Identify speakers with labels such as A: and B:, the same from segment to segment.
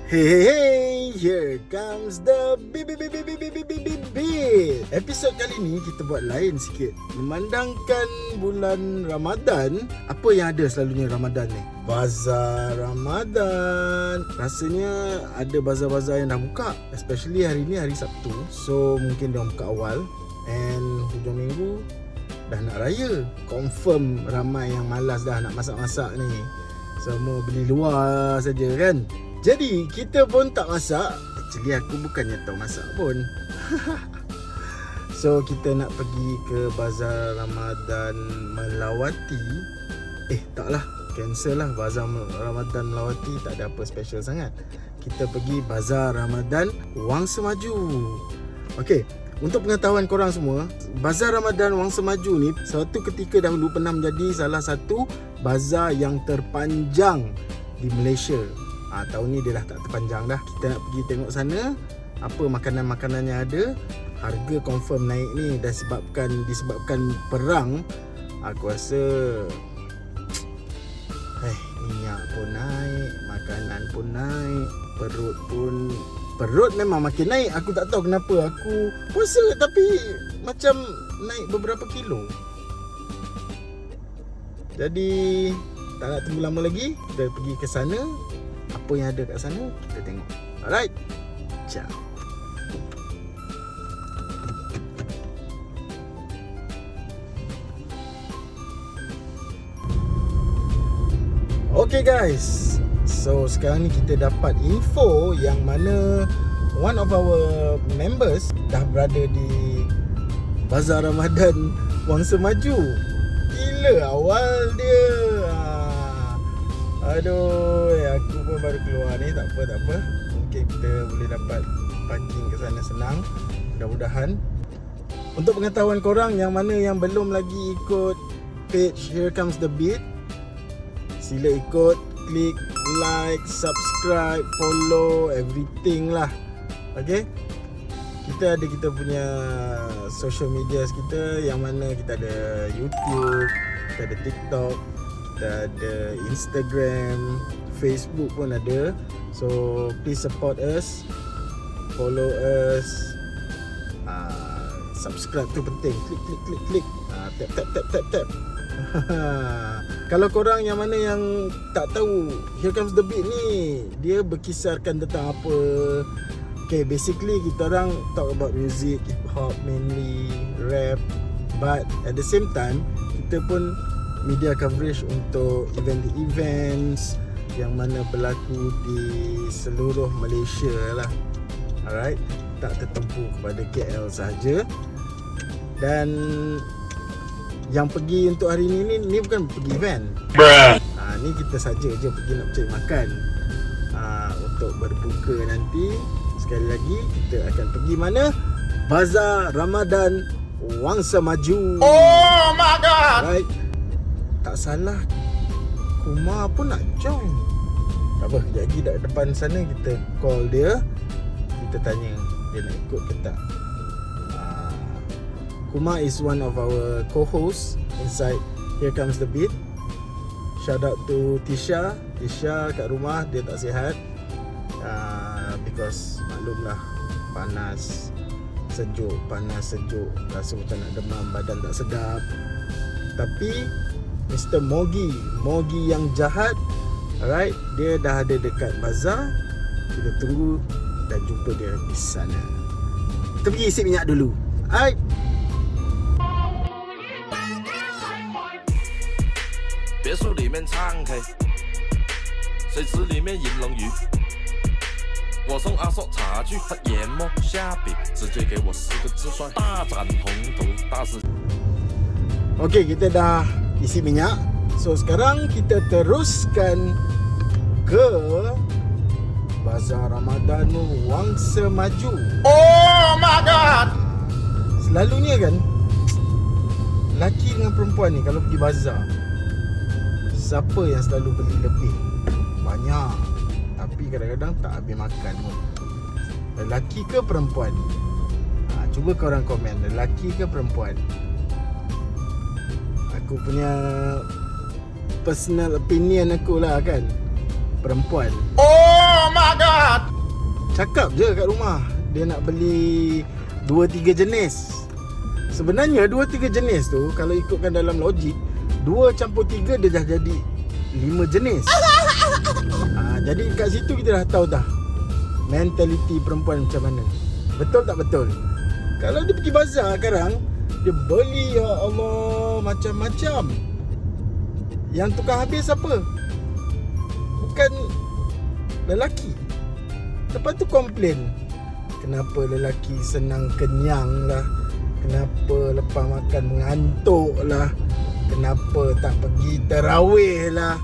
A: Hey, here comes the beat. Episod kali ni kita buat lain sikit. Memandangkan bulan Ramadan, apa yang ada selalunya Ramadan ni? Bazar Ramadan. Rasanya ada bazar-bazar yang dah buka, especially hari ni hari Sabtu. So mungkin dia buka awal. And hujung minggu dah nak raya. Confirm ramai yang malas dah nak masak-masak ni. Semua beli luar saja kan. Jadi kita pun tak masak. Actually aku bukannya tahu masak pun. So kita nak pergi ke Bazar Ramadan Melawati. Taklah, cancel lah. Bazar Ramadan Melawati tak ada apa special sangat. Kita pergi Bazar Ramadan Wangsa Maju. Okay, untuk pengetahuan korang semua, Bazar Ramadan Wangsa Maju ni suatu ketika dahulu pernah menjadi salah satu bazar yang terpanjang di Malaysia. Tahun ni dia dah tak terpanjang dah. Kita nak pergi tengok sana apa makanan-makanan yang ada. Harga confirm naik ni disebabkan perang. Aku rasa minyak pun naik, makanan pun naik, perut memang makin naik. Aku tak tahu kenapa. Aku puasa tapi macam naik beberapa kilo. Jadi tak nak tunggu lama lagi, kita pergi ke sana. Apa yang ada kat sana kita tengok. Alright, ciao. Okay guys, so sekarang ni kita dapat info yang mana one of our members dah berada di Bazar Ramadan Wangsa Maju. Gila awal dia. Aduh, aku pun baru keluar ni. Tak apa. Mungkin kita boleh dapat parking ke sana senang. Mudah-mudahan. Untuk pengetahuan korang yang mana yang belum lagi ikut page Here Comes the Beat, sila ikut, klik like, subscribe, follow, everything lah. Okay, kita punya social media kita, yang mana kita ada YouTube, kita ada TikTok, kita ada Instagram, Facebook pun ada. So please support us, follow us, subscribe tu penting. Klik, tap. Kalau korang yang mana yang tak tahu Here Comes the Beat ni, dia berkisarkan tentang apa? Okay, basically kita orang talk about music, hip hop mainly, rap, but at the same time kita pun media coverage untuk events yang mana berlaku di seluruh Malaysia lah. Alright, tak tertumpu kepada KL sahaja. Dan yang pergi untuk hari ni bukan pergi event. Ni kita saja je pergi nak cari makan. Untuk berbuka nanti, sekali lagi kita akan pergi mana? Bazar Ramadan Wangsa Maju. Oh my god. Right. Tak salah, Kumar pun nak join. Tak apa, kejap lagi depan sana kita call dia. Kita tanya dia nak ikut ke tak. Kumar is one of our co-hosts inside Here Comes the Beat. Shout out to Tisha kat rumah, dia tak sihat because maklumlah, panas sejuk, rasa macam nak demam, badan tak sedap. Tapi Mr. Mogi yang jahat, alright, dia dah ada dekat bazar. Kita tunggu dan jumpa dia di sana. Kita pergi isi minyak dulu. Alright.
B: 别墅里面唱 K， 水池里面饮龙鱼。我送阿硕茶具和研磨下笔，直接给我4个字算大展宏图，大师。
A: Okay, kita dah isi minyak. So sekarang kita teruskan ke Bazar Ramadan Wangsa Maju. Oh my god. Selalunya kan lelaki dengan perempuan ni kalau pergi bazar, siapa yang selalu beli lebih? Banyak. Tapi kadang-kadang tak habis makan pun. Lelaki ke perempuan? Cuba korang komen, lelaki ke perempuan? Aku punya personal opinion aku lah kan, perempuan. Oh Cakap je kat rumah dia nak beli 2-3 jenis. Sebenarnya 2-3 jenis tu kalau ikutkan dalam logik 2 campur 3 dia dah jadi 5 jenis. Jadi kat situ kita dah tahu dah mentaliti perempuan macam mana. Betul tak betul? Kalau dia pergi bazar sekarang, dia beli, ya Allah, macam-macam. Yang tukar habis apa? Bukan lelaki. Lepas tu komplain, kenapa lelaki senang kenyang lah, kenapa lepas makan mengantuk lah, kenapa tak pergi tarawih lah.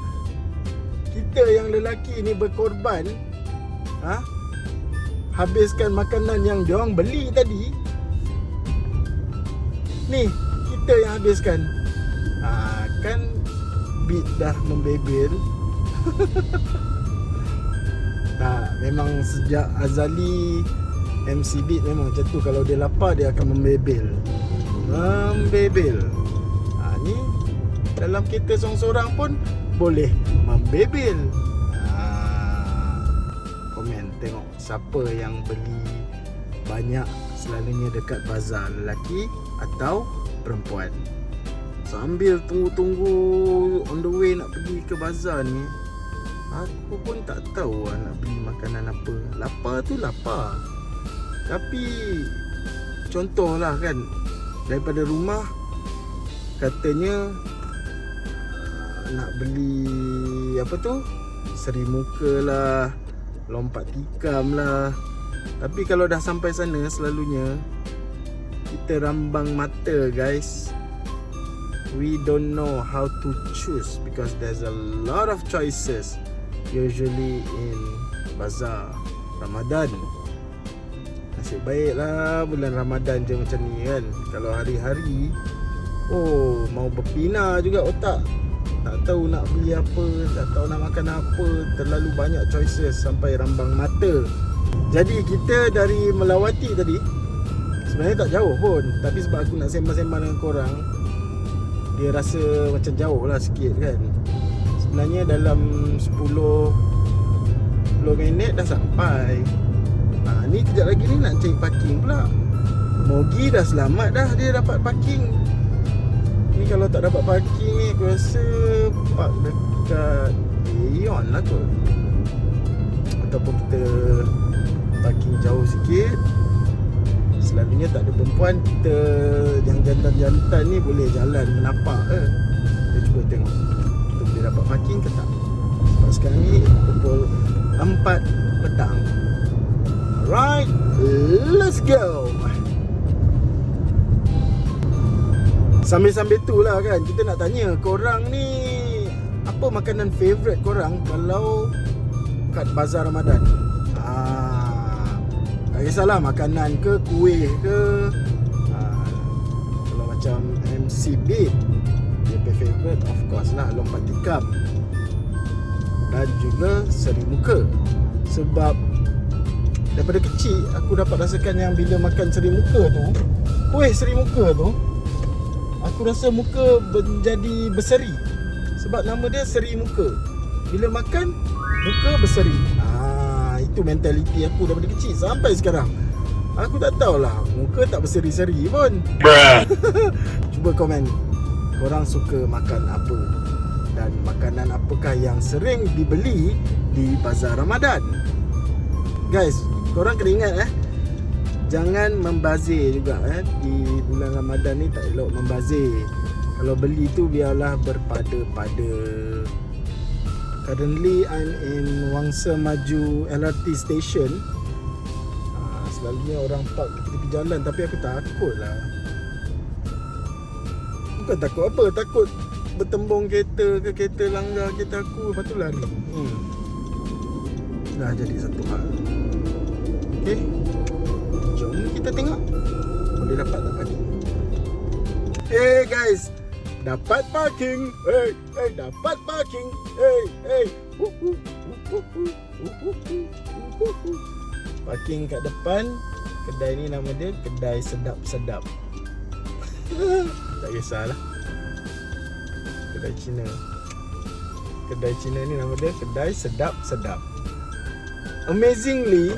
A: Kita yang lelaki ni berkorban, habiskan makanan yang diorang beli tadi. Ni kita yang habiskan. Kan beat dah membebel. Tak, memang sejak azali MC Beat memang macam tu. Kalau dia lapar dia akan membebel. Ni dalam kita seorang-seorang pun boleh membebel. Komen tengok siapa yang beli banyak selalunya dekat bazar, lelaki atau perempuan. Sambil tunggu-tunggu on the way nak pergi ke bazar ni, aku pun tak tahu nak beli makanan apa. Lapar tu lapar, tapi contohlah kan, daripada rumah katanya nak beli apa tu, seri muka lah, lompat tikam lah. Tapi kalau dah sampai sana, selalunya kita rambang mata, guys. We don't know how to choose because there's a lot of choices usually in bazar Ramadan. Nasib baiklah bulan Ramadan je macam ni kan. Kalau hari-hari, mau berpinah juga otak. Tak tahu nak beli apa, tak tahu nak makan apa. Terlalu banyak choices sampai rambang mata. Jadi kita dari Melawati tadi sebenarnya tak jauh pun, tapi sebab aku nak sembang-sembang dengan korang, dia rasa macam jauh lah sikit kan. Sebenarnya dalam 10 minit dah sampai. Ni kejap lagi ni nak cari parking pula. Mogi dah selamat dah, dia dapat parking. Ni kalau tak dapat parking ni, aku rasa park dekat Aeon lah kot, ataupun kita parking jauh sikit. Selalunya tak ada perempuan, kita yang jantan-jantan ni boleh jalan menapak Kita cuba tengok kita boleh dapat parking ke tak. Sebab sekarang ni pukul 4 petang. Alright, let's go. Sambil-sambil tu lah kan, kita nak tanya korang ni, apa makanan favourite korang kalau kat bazar Ramadan? Tak kisahlah makanan ke, kuih ke. Kalau macam MC Beat, dia favourite of course lah lompat tikam dan juga seri muka. Sebab daripada kecil aku dapat rasakan yang bila makan seri muka tu, kuih seri muka tu, aku rasa muka menjadi berseri. Sebab nama dia seri muka. Bila makan, muka berseri. Itu mentaliti aku daripada kecil sampai sekarang. Aku tak tahulah, muka tak berseri-seri pun. Cuba komen, korang suka makan apa? Dan makanan apakah yang sering dibeli di bazar Ramadan? Guys, korang kena ingat jangan membazir juga di bulan Ramadan ni. Tak elok membazir. Kalau beli tu biarlah berpada-pada. Currently I'm in Wangsa Maju LRT station. Selalunya orang park di tepi jalan, tapi aku takut lah. Bukan takut apa, takut bertembung kereta ke, kereta langgar kereta aku, lepas tu lari. Dah jadi satu hal. Okay, jom kita tengok boleh dapat tak parking. Hey guys, dapat parking. Dapat parking. Parking kat depan kedai ni, nama dia Kedai Sedap-Sedap. Tak kisahlah, kedai Cina ni nama dia Kedai Sedap-Sedap. amazingly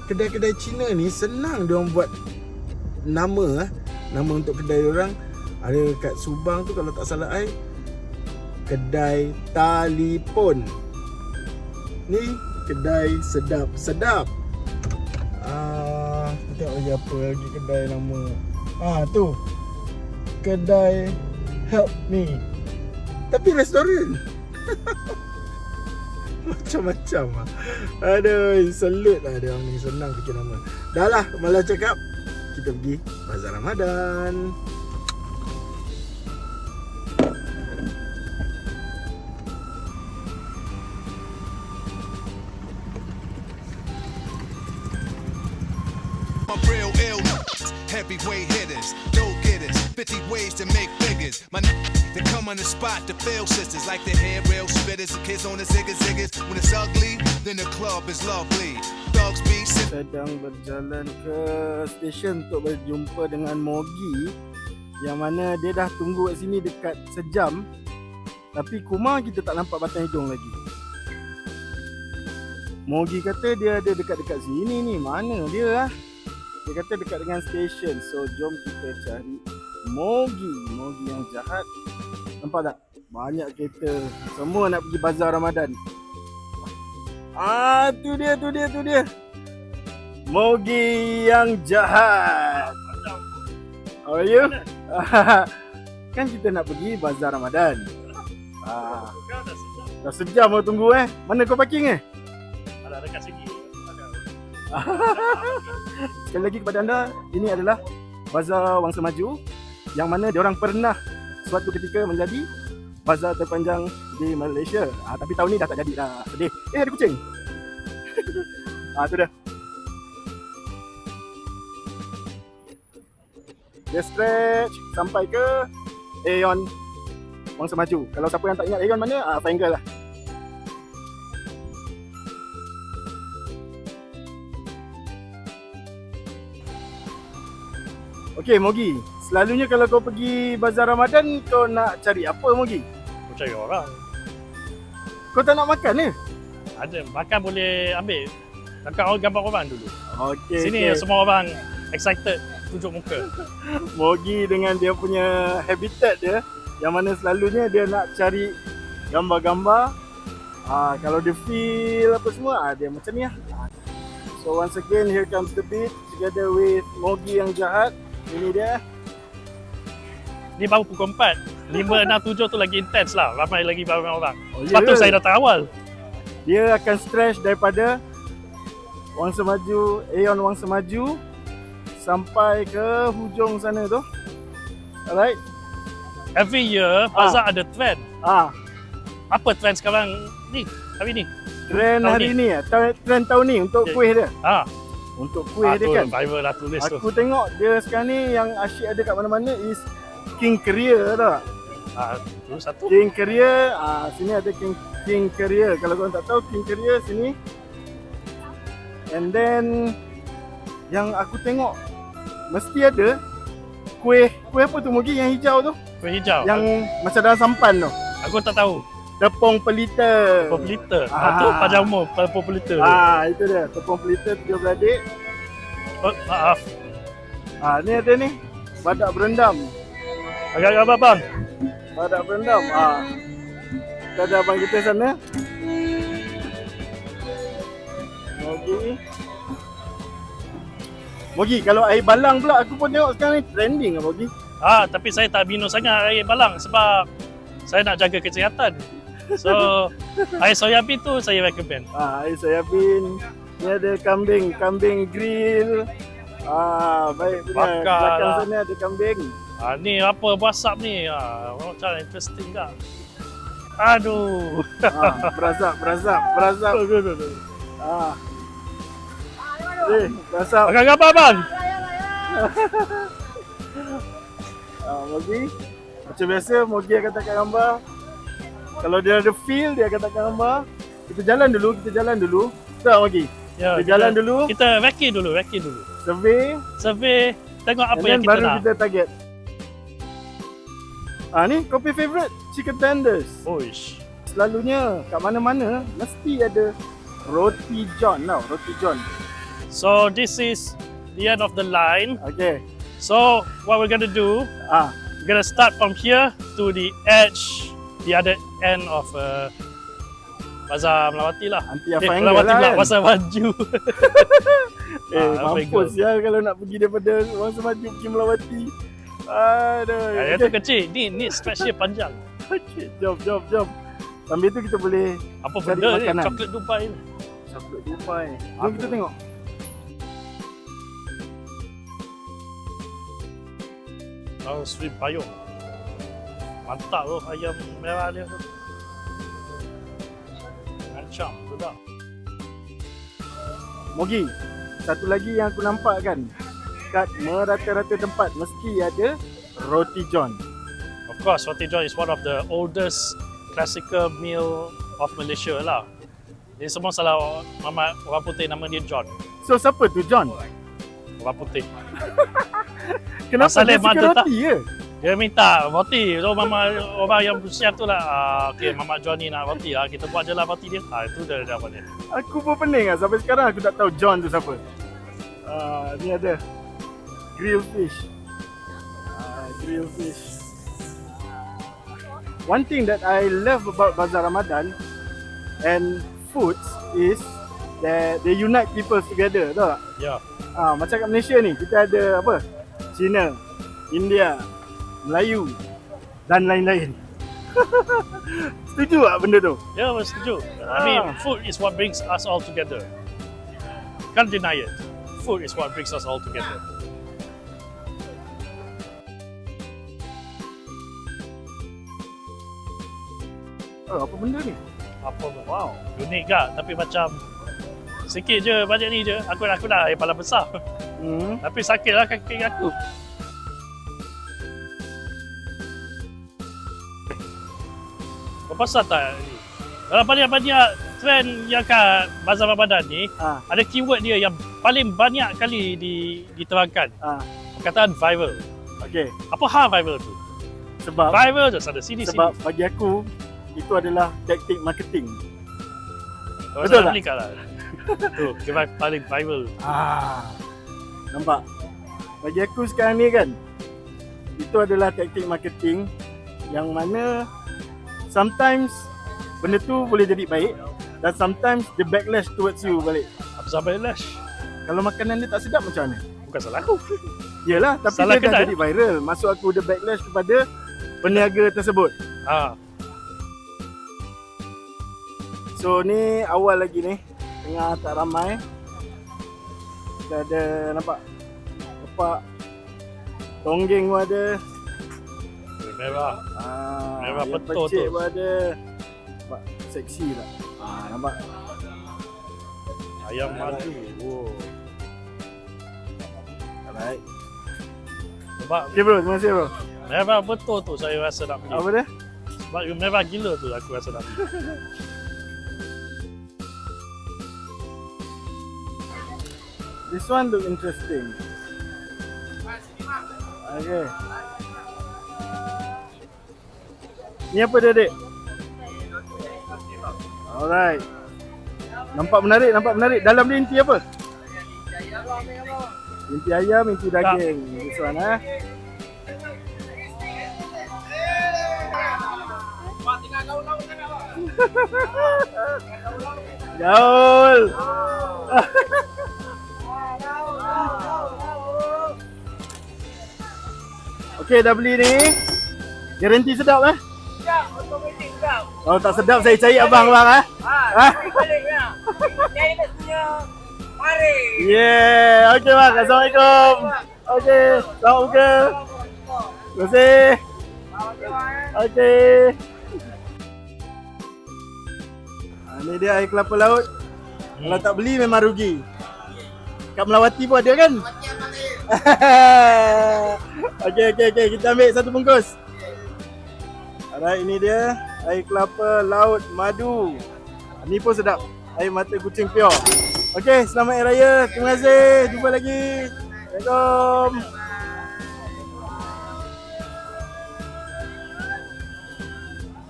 A: kedai-kedai Cina ni senang dia orang buat nama untuk kedai orang. Ada kat Subang tu kalau tak salah I, kedai Talipon. Ni kedai sedap-sedap. Tengok lagi apa lagi kedai nama. Tu kedai Help Me, tapi restoran. Macam-macam lah. Aduh, salute lah dia orang ni, senang fikir nama. Dah lah, malah cakap kita pergi Bazar Ramadan.
C: My real ill heavyweight hitters, go getters, 50 ways to make figures. My they come on the spot to fail sisters like the hair rail spitters, the kids on the ziggas. When it's ugly, then the club is lovely. Dogs be
A: Sedang berjalan ke stesen untuk berjumpa dengan Mogi, yang mana dia dah tunggu kat sini dekat sejam, tapi Kumar kita tak nampak batang hidung lagi. Mogi kata dia ada dekat-dekat sini ni. Mana dia lah? Dia kata dekat dengan stesen. So jom kita cari Mogi yang jahat. Nampak tak? Banyak kereta. Semua nak pergi Bazar Ramadan. Tu dia. Mogi yang jahat. How are you? Kan kita nak pergi Bazar Ramadan. Dah sejam mau tunggu Mana kau parking
D: Ada dekat sini.
A: Sekali lagi kepada anda, ini adalah Bazar Wangsa Maju, yang mana diorang pernah suatu ketika menjadi bazar terpanjang di Malaysia. Tapi tahun ni dah tak jadi dah. Sedih. Ada kucing. Tu dah. Dia stretch sampai ke Aeon Wangsa Maju. Kalau siapa yang tak ingat Aeon mana, triangle lah. Okey Mogi, selalunya kalau kau pergi Bazar Ramadan, kau nak cari apa Mogi?
D: Aku cari orang.
A: Kau tak nak makan ke?
D: Ada makan boleh ambil. Kakak orang gambar orang dulu.
A: Okey.
D: Sini semua orang excited tunjuk muka.
A: Mogi dengan dia punya habitat dia, yang mana selalunya dia nak cari gambar-gambar. Kalau dia feel apa semua, dia macam ni lah. So once again, here comes the beat together with Mogi yang jahat. Ini dia.
D: Ni baru pukul 4. 5, 6, 7 tu lagi intense lah. Ramai lagi orang.
A: Ya
D: Sebab tu
A: ke?
D: saya datang awal.
A: Dia akan stretch daripada Wangsa Maju, Aeon Wangsa Maju sampai ke hujung sana tu. Alright.
D: Every year, bazar ada trend. Apa trend sekarang ni? Hari ni?
A: Trend
D: Tahun
A: hari ni trend tahun ni untuk kuih dia. Untuk kuih dia
D: tu
A: kan.
D: viral lah tulis tu.
A: Aku tengok dia sekarang ni yang asyik ada kat mana-mana is King Career tak?
D: Tu satu.
A: King Career, sini ada King Career. Kalau korang tak tahu King Career sini. And then yang aku tengok mesti ada kuih apa tu Mogi yang hijau tu?
D: Kuih hijau.
A: Yang macam dalam sampan tu.
D: Aku tak tahu.
A: Tepung pelita.
D: Tepung pelita. Tu panjang umur tepung pelita.
A: Itu dia. Tepung pelita 3 beradik.
D: Oh, maaf.
A: Ni ada ni. Badak berendam.
D: Agak apa bang?
A: Badak berendam. Kita ada abang kita sana. Mogi, kalau air balang pula aku pun tengok sekarang ni trending lah Mogi.
D: Tapi saya tak minum sangat air balang sebab saya nak jaga kesihatan. So, air soya bean tu saya recommend.
A: Air soya bean. Ni ada kambing grill. Baik punya.
D: Bakar
A: Belakang
D: lah.
A: sana ada kambing.
D: Ni apa WhatsApp ni? Macam interesting tak? Aduh.
A: Berazap. Berazap.
D: Agak apa bang?
A: Mogi. Macam biasa Mogi akan takkan gambar. Kalau dia ada feel dia akan takkan gambar. Kita jalan dulu. Tak Mogi.
D: Ya,
A: kita jalan dulu.
D: Kita recce dulu. Survey. Tengok apa yang kita
A: baru
D: nak.
A: kita target. Ni kopi favorite chicken tenders.
D: Oish.
A: Selalunya kat mana-mana mesti ada Roti John tau, Roti John.
D: So this is the end of the line.
A: Okay.
D: So what we're gonna do,
A: Ah,
D: we're gonna start from here to the edge, the other end of Bazar Melawati lah.
A: Anti Afang
D: Melawati
A: lah
D: pula,
A: kan?
D: Bazar Maju.
A: Mampus ya kalau nak pergi daripada Wangsa Maju pergi Melawati. Aduh.
D: Yang tu kecil, ni stretch dia panjang.
A: Okay, jom. Sambil tu kita boleh
D: Apa
A: cari
D: benda ni?
A: makanan.
D: Coklat Dubai ni.
A: Coklat Dubai. Jom kita tengok.
D: Oh, sweet payung. Mantap tu ayam merah dia tu. Ancam tu dah.
A: Mogi, satu lagi yang aku nampak kan, kat merata-rata tempat mesti ada Roti John.
D: Of course, Roti John is one of the oldest classical meal of Malaysia lah. Ini semua salah Mamat orang putih, nama dia John.
A: So siapa tu John?
D: Orang putih.
A: Kenapa
D: Pasal
A: dia
D: dia mata
A: suka
D: tak-
A: roti ke?
D: Dia minta roti. So mama orang yang chef tu lah, okay, Mamat John ni nak roti, kita buat je lah roti dia. Itu dia dapat dia.
A: Aku pun pening lah, sampai sekarang aku tak tahu John tu siapa. Ni ada grilled fish. Grilled fish. One thing that I love about Bazar Ramadan and foods is that they unite people together, tahu tak?
D: Ya.
A: Macam kat Malaysia ni, kita ada apa? Cina, India, Melayu dan lain-lain. Setuju tak benda tu?
D: Ya, yeah, setuju. I mean, food is what brings us all together. Can't deny it. Food is what brings us all together.
A: Apa benda ni?
D: Apa? Wow, unik gak. Tapi macam sikit je bajet ni je. Aku dah kepala besar. Tapi sakit lah kaki aku. Kau pasal tak ni? Dalam banyak-banyak trend yang kat Bazar Ramadan ni, ada keyword dia yang paling banyak kali diterangkan. Perkataan viral.
A: Okay.
D: Apa hal viral tu?
A: Sebab
D: Viral je sana sini.
A: bagi aku itu adalah taktik marketing.
D: Betul
A: tak?
D: tak? Lah. Tu, dia paling viral.
A: Nampak? Bagi aku sekarang ni kan, itu adalah taktik marketing yang mana sometimes benda tu boleh jadi baik dan sometimes the backlash towards you balik.
D: Apa sampai lash?
A: Kalau makanan dia tak sedap macam mana?
D: Bukan salah aku.
A: Yelah, tapi
D: Salah
A: dia dah
D: kedai.
A: jadi viral. Maksud aku the backlash kepada peniaga tersebut. So ni awal lagi ni, tengah tak ramai. Kita ada nampak kepak tonggeng pun ada.
D: Merah. Merah
A: yang
D: betul
A: pecik
D: tu.
A: pun ada. Nampak seksi tak? Nampak.
D: Ayam madu. Oh.
A: Alright.
D: Sebab
A: Okay bro, terima kasih bro.
D: merah betul tu saya rasa nak pergi.
A: Apa dia?
D: Sebab merah gila tu aku rasa nak pergi.
A: This one look interesting. Okay. Ni apa dia adik? Alright. Nampak menarik. Dalam dia inti apa? Inti ayam, inti daging. This one Gaul. Okey, dah beli ni. Garanti sedap
E: Sedap, otomatik sedap.
A: Oh, tak sedap saya cari abang bang
E: Baliknya. Saya nak punya mari.
A: Yeah, okey bang. Assalamualaikum. Okey, selamat buka. Terima kasih. Okey. Ni dia air kelapa laut. Kalau tak beli memang rugi. Kat Melawati pun ada kan? Okey, kita ambil satu bungkus. Alright, ini dia air kelapa laut madu. Ni pun sedap. Air mata kucing pure. Okey, selamat Hari Raya. Terima kasih. Jumpa lagi. Assalamualaikum.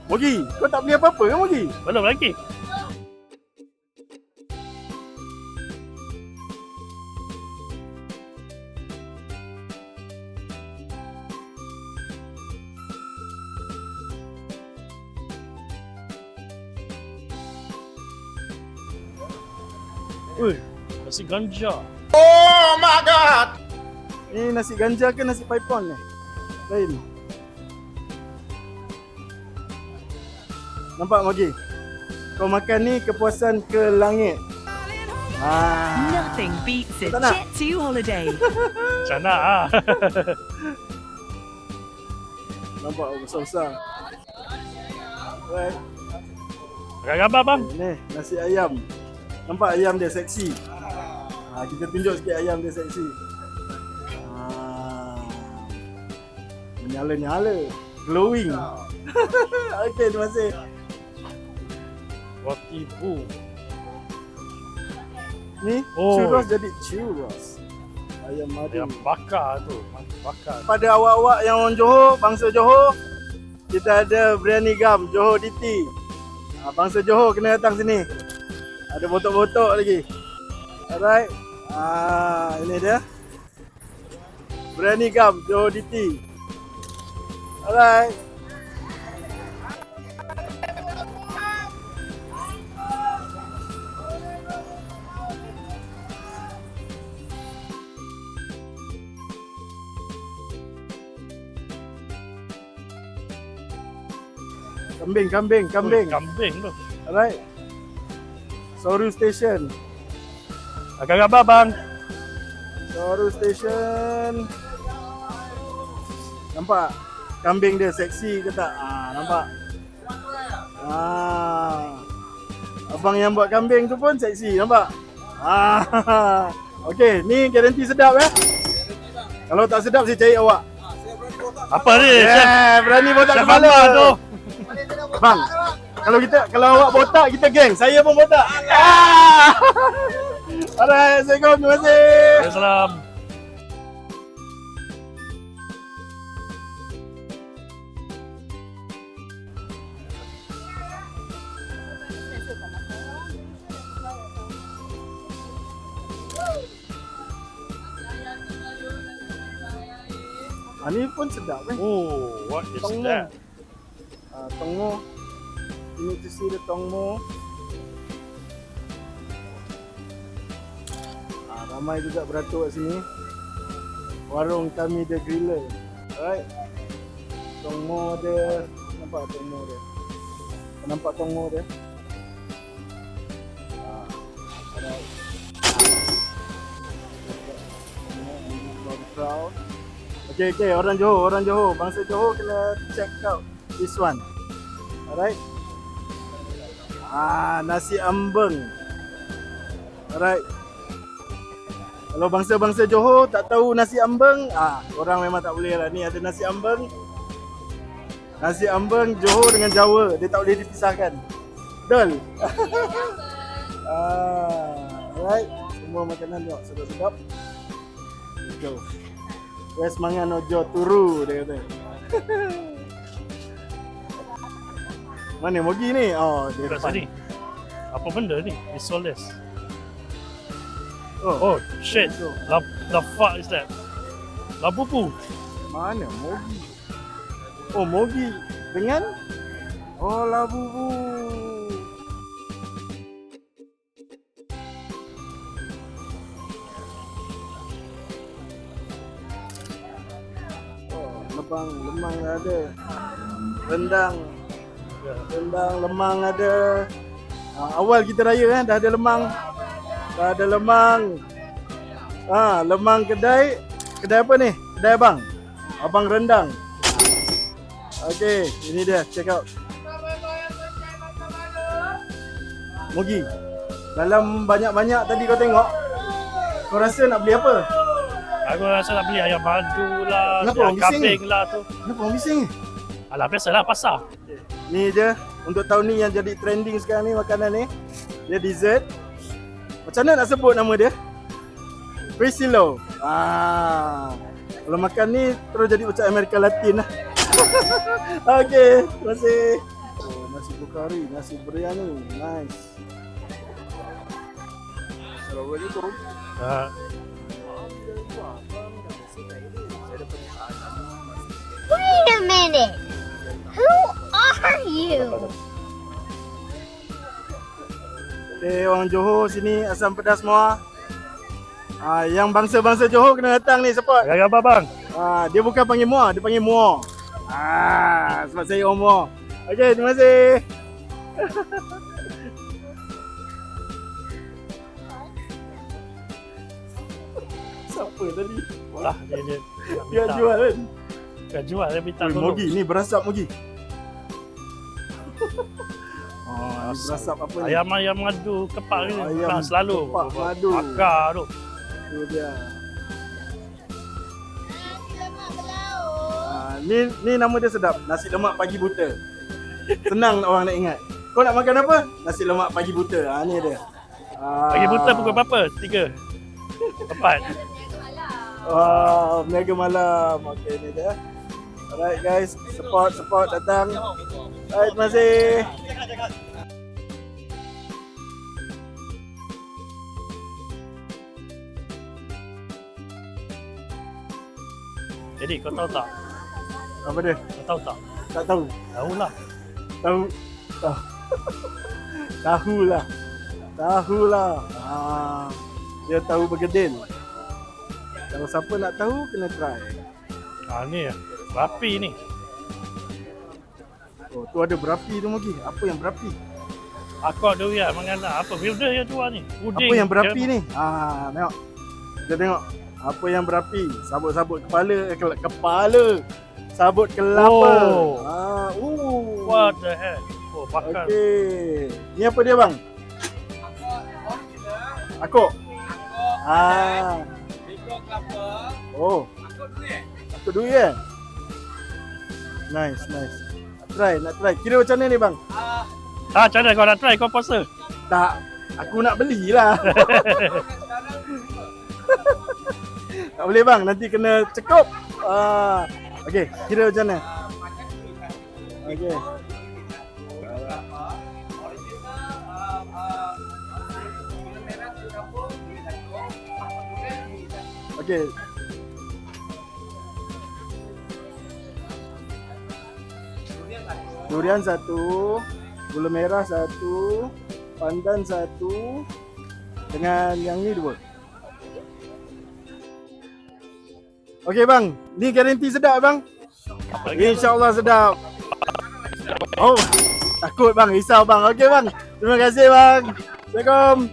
A: Mogi, kau tak beli apa-apa kan Mogi?
D: Belum lagi. Ui, nasi ganja.
A: Ni nasi ganja ke nasi paipon ni? Lain. Nampak Mogi? Kau makan ni kepuasan ke langit.
F: Nothing beats a
A: Tak nak?
F: Jet2 holiday.
D: Macam nak ah.
A: Nampak besar-besar. Right.
D: Agak gambar bang.
A: Ni nasi ayam. Nampak ayam dia seksi. Kita tunjuk sikit ayam dia seksi. Menyala-nyala. Glowing. Okey, terima kasih.
D: Roti bu.
A: Ni
D: Oh.
A: churros jadi churros. Ayam madu.
D: Yang bakar tu. Mantap bakar.
A: Pada awak-awak yang orang Johor, bangsa Johor, kita ada biryani gam Johor DT. Bangsa Johor kena datang sini. Ada botok-botok lagi. Alright. Ini dia. Biryani gam Johor DT. Alright. Kambing.
D: Ui, kambing tu.
A: Alright. Soru Station.
D: Agak gambar bang.
A: Soru Station. Nampak? Kambing dia seksi ke tak? Nampak? Abang yang buat kambing tu pun seksi, nampak? Okey, ni garanti sedap ya. Kalau tak sedap saya cari awak.
D: Apa ni? Chef?
A: Berani botak
D: Chef
A: kepala
D: Ahmad tu.
A: Bang, kalau awak botak kita geng, saya pun botak. Alright, Assalamualaikum, terima kasih.
D: Salam.
A: Ni pun sedap
D: Oh, what is
A: Tongmo.
D: that?
A: Tongmo. You need to see the Tongmo. Ramai juga beratur kat sini. Warung kami The Griller. Alright. Tongmo dia. Nampak Tongmo dia? Nampak Tongmo dia? Alright. Crowd. Okay, orang Johor, bangsa Johor kena check out this one. Alright. Nasi ambeng. Alright. Kalau bangsa-bangsa Johor tak tahu nasi ambeng, orang memang tak boleh lah. Ni ada nasi ambeng. Nasi ambeng Johor dengan Jawa, dia tak boleh dipisahkan. Betul? Alright. Semua makanan tengok sedap-sedap. Let's go. Wes mangan ojo turu, dia kata. Mana Mogi ni? Oh, dia
D: Kat
A: depan.
D: sini. Apa benda ni? We sold this.
A: Oh,
D: Oh, shit. The fuck is that? Labubu.
A: mana Mogi? Oh, Mogi dengan Labubu. Lemang ada. Rendang, lemang ada. Awal kita raya dah ada lemang. Lemang kedai apa ni? Kedai abang. Abang rendang. Okey, ini dia, check out. Mogi. Dalam banyak-banyak tadi kau tengok. Kau rasa nak beli apa?
D: Aku rasa nak beli ayam madu lah,
A: Kenapa?
D: ayam
A: Bising
D: kambing lah tu.
A: Kenapa orang bising ni?
D: Alah, biasalah pasar.
A: Ni je untuk tahun ni yang jadi trending sekarang ni makanan ni. Dia dessert. Macam mana nak sebut nama dia? Priscillo. Kalau makan ni terus jadi macam Amerika Latin lah. Okey, terima kasih. Nasi bukhari, nasi biryani. Nice. Assalamualaikum.
G: Wait a minute. Who are you?
A: Okay, orang Johor sini asam pedas semua. Yang bangsa-bangsa Johor kena datang ni support.
D: Agak apa bang?
A: Dia bukan panggil muar, dia panggil muar. Sebab saya orang muar. Okey, terima kasih. Siapa tadi?
D: Lah dia
A: Dia jual kan?
D: Dia jual dia minta
A: Oi,
D: tolong.
A: Mogi, ni berasap Mogi. Ni berasap apa ni?
D: Ayam madu kepak ni
A: Ayam
D: memang selalu
A: kepak madu.
D: akar tu.
A: Tu dia. Ni nama dia sedap, nasi lemak pagi buta. Senang orang nak ingat. Kau nak makan apa? Nasi lemak pagi buta. Ni dia.
D: Pagi buta pukul berapa? 3. 4.
A: Mega malam. Okey, ni dia. Alright guys, support datang. Alright, terima kasih.
D: Jadi kau tahu tak?
A: Apa dia?
D: Kau tahu tak?
A: Tak tahu.
D: Tahulah.
A: Tahu. Tahulah. Dia tahu bergedil. Kalau siapa nak tahu kena try.
D: Ni berapi ni.
A: Oh, tu ada berapi tu lagi. Apa yang berapi?
D: Akak durian mengandang. Apa builder yang jual ni? Puding.
A: Apa yang berapi ni? Tengok. Kita tengok. Apa yang berapi? Sabut-sabut kepala. Sabut kelapa.
D: What the hell? Oh, bakar.
A: Okey. Ni apa dia bang? Akok.
E: Bikok kelapa.
A: Oh. Akok duit. Nice. Nak try. Kira macam mana ni bang?
D: Macam mana kau nak try? Kau puasa?
A: Tak. Aku nak belilah. Tak boleh bang, nanti kena cekup. Okey, kira macam mana? Okey. Okey. Durian 1, gula merah 1, pandan 1, dengan yang ni 2. Okey bang, ni garanti sedap bang. InsyaAllah sedap. Oh, takut bang, risau bang. Okey bang, terima kasih bang. Assalamualaikum.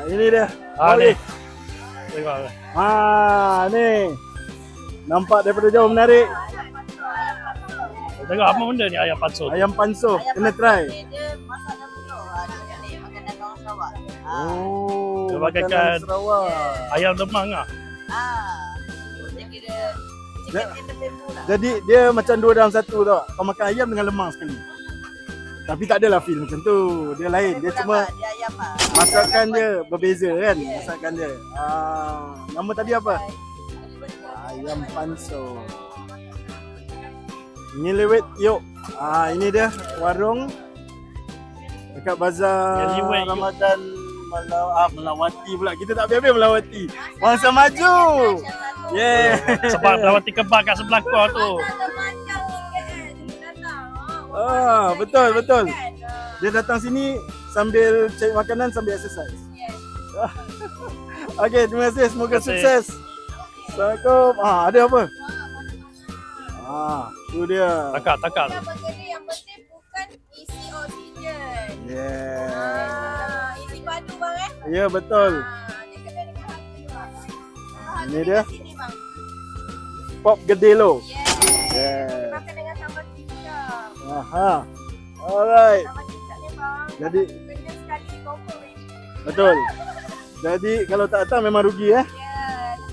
A: Ini dia.
D: Ni. Tengok.
A: Ni. Nampak daripada jauh menarik.
D: Tengok apa benda ni ayam panso.
A: Ayam panso, kena try.
F: Dia masak dalam mulut. Dia cari makanan orang Sarawak.
A: Oh,
D: Dia
A: makanan
D: bagaikan
A: Sarawak.
D: ayam lemang ah.
F: Dia kira chicken in the bamboo lah.
A: Jadi dia macam 2 dalam 1 tau. Kau makan ayam dengan lemang sekali. Tapi tak adalah feel macam tu. Dia lain. Dia cuma
F: Dia ayam lah.
A: masakan dia berbeza kan. Masakan dia. Nama tadi apa? Ayam panso. Ngeliwet yuk. Ini dia warung dekat bazar
D: Ngeliwet Yuk.
A: Ramadan Melawati pula. Kita tak habis-habis Melawati. Wangsa Maju. Yeah.
D: Sebab melawati kebab kat sebelah kau tu.
A: Betul. Dia datang sini sambil cari makanan sambil exercise. Okey, terima kasih. Semoga
D: Terima kasih.
A: sukses. Assalamualaikum. Ada apa? Tu dia.
D: Takak.
F: Yang penting bukan isi oksigen.
A: Yeah.
F: Isi padu bang
A: Ya, betul.
F: Dia kena dengan harga.
A: Ini dia.
F: Sini bang.
A: Pop Gedelo.
F: Yeah. Makan dengan sambal kicap.
A: Alright.
F: Sambal kicap ni bang.
A: Jadi
F: Kena sekali confirm ni.
A: betul. Jadi kalau tak datang memang rugi
F: Ya.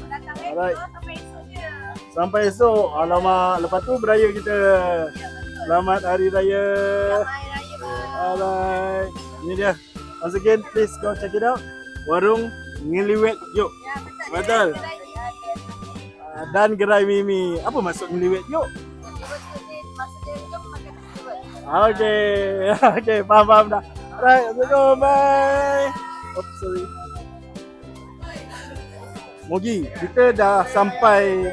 F: Datang
A: Alright.
F: sampai esok je.
A: Sampai esok. Alamak, lepas tu beraya kita. Selamat Hari Raya.
F: Selamat Hari Raya bang.
A: Alright. Ini dia. Once again, please go check it out. Warung Ngeliwet Yuk.
F: Ya betul.
A: Betul. Dan gerai Mimi. Apa maksud Ngeliwet Yuk?
F: Maksudnya jom makan nasi buat.
A: Okay, faham dah. Alright, assalamualaikum, bye. Oops, sorry. Mogi, kita dah sampai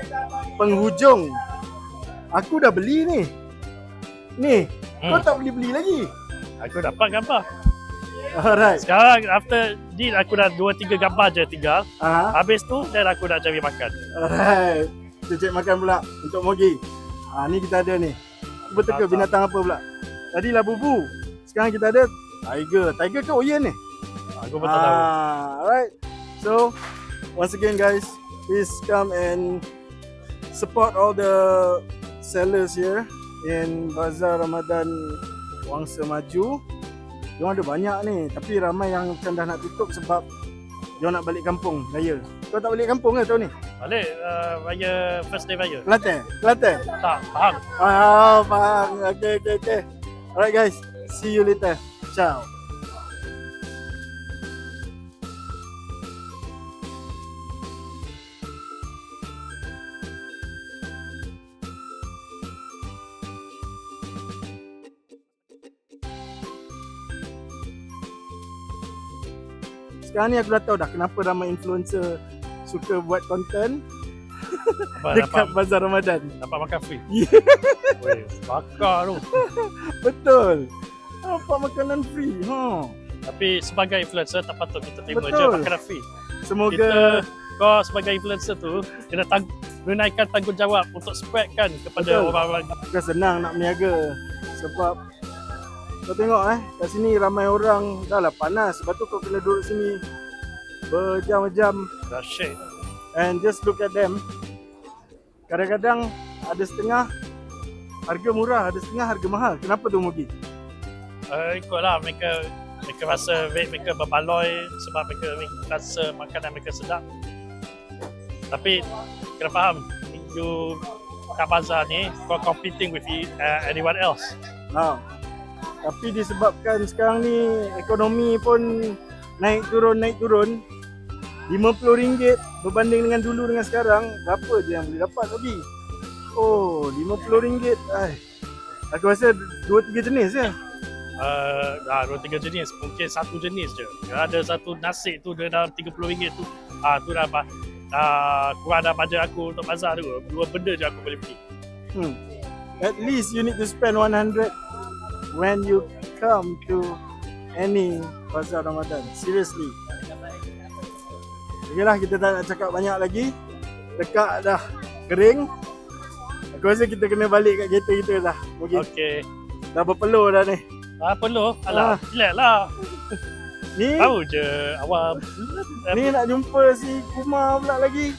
A: penghujung. Aku dah beli ni. Kau tak beli-beli lagi.
D: Aku dapat gambar.
A: Alright.
D: Sekarang after ni aku dah 2-3 gambar je tinggal.
A: Aha.
D: Habis tu dan aku dah cari makan.
A: Alright. Kita cek makan pula untuk Mogi. Ni kita ada ni. Cuba teka binatang apa pula. Tadi lah bubu. Sekarang kita ada tiger. Tiger ke oyen ni?
D: Aku pun tak tahu.
A: Alright. So, once again guys, please come and support all the sellers here in Bazar Ramadan Wangsa Maju. Diorang ada banyak ni, tapi ramai yang macam dah nak tutup sebab diorang nak balik kampung raya. Kau tak balik kampung ke tahun ni?
D: Balik raya first day raya.
A: Kelantan? Kelantan?
D: Tak, faham.
A: Faham. Okay. Alright guys, see you later. Ciao. Sekarang ni aku dah tahu dah kenapa ramai influencer suka buat konten dekat Bazar Ramadan.
D: Dapat makan free.
A: Yeah.
D: Weh, bakar tu.
A: Betul. Dapat makanan free.
D: Tapi sebagai influencer tak patut kita terima
A: Betul.
D: je makanan free.
A: Semoga
D: Kau sebagai influencer tu kena menunaikan tanggungjawab untuk spreadkan kepada
A: Betul.
D: orang-orang.
A: bukan senang nak berniaga. Sebab kau tengok kat sini ramai orang dah lah panas. Sebab tu kau kena duduk sini berjam-jam.
D: Dahsyat.
A: And just look at them. Kadang-kadang ada setengah harga murah, ada setengah harga mahal. Kenapa tu Mugi?
D: Ikutlah mereka rasa rate mereka berbaloi sebab mereka rasa makanan mereka sedap. Tapi kena faham, you kat bazar ni kau competing with anyone else.
A: Tapi disebabkan sekarang ni ekonomi pun naik turun RM50 berbanding dengan dulu dengan sekarang, berapa je yang boleh dapat lagi? Oh, RM50. Aku rasa 2-3 jenis je.
D: 2-3 jenis, mungkin satu jenis je. Ada satu nasi tu dia dalam RM30 tu. Tu dah kurang dah budget aku untuk bazar tu. 2 benda je aku boleh beli.
A: At least you need to spend 100 when you come to any Bazar Ramadan. Seriously. Okeylah, kita tak nak cakap banyak lagi. Dekat dah kering. Aku rasa kita kena balik kat kereta kita dah.
D: Okey.
A: Dah berpeluh dah ni.
D: Perlu? Alah, relax lah.
A: Ni
D: Tahu je awal.
A: ni nak jumpa si Kumar pula lagi.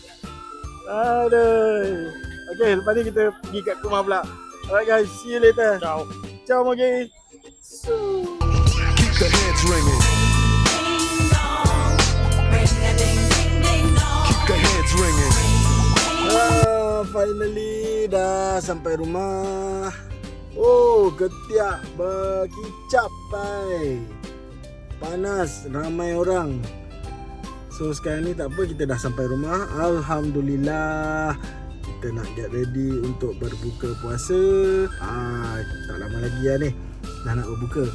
A: Aduh. Okey, lepas ni kita pergi kat Kumar pula. Alright guys, see you later.
D: Ciao.
A: Ciao Mogi.
C: Keep the heads ringing. Keep the heads ringing.
A: Finally dah sampai rumah. Oh, ketiak berkicap pai. Panas, ramai orang. So sekarang ni tak apa, kita dah sampai rumah. Alhamdulillah. Kita nak get ready untuk berbuka puasa. Tak lama lagi lah ni, dah nak berbuka.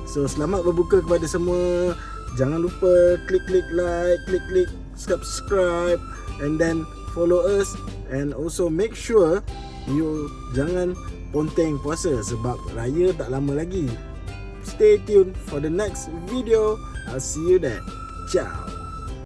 A: So selamat berbuka kepada semua. Jangan lupa klik like, klik subscribe, and then follow us. And also make sure you jangan ponteng puasa sebab raya tak lama lagi. Stay tuned for the next video. I'll see you there. Ciao.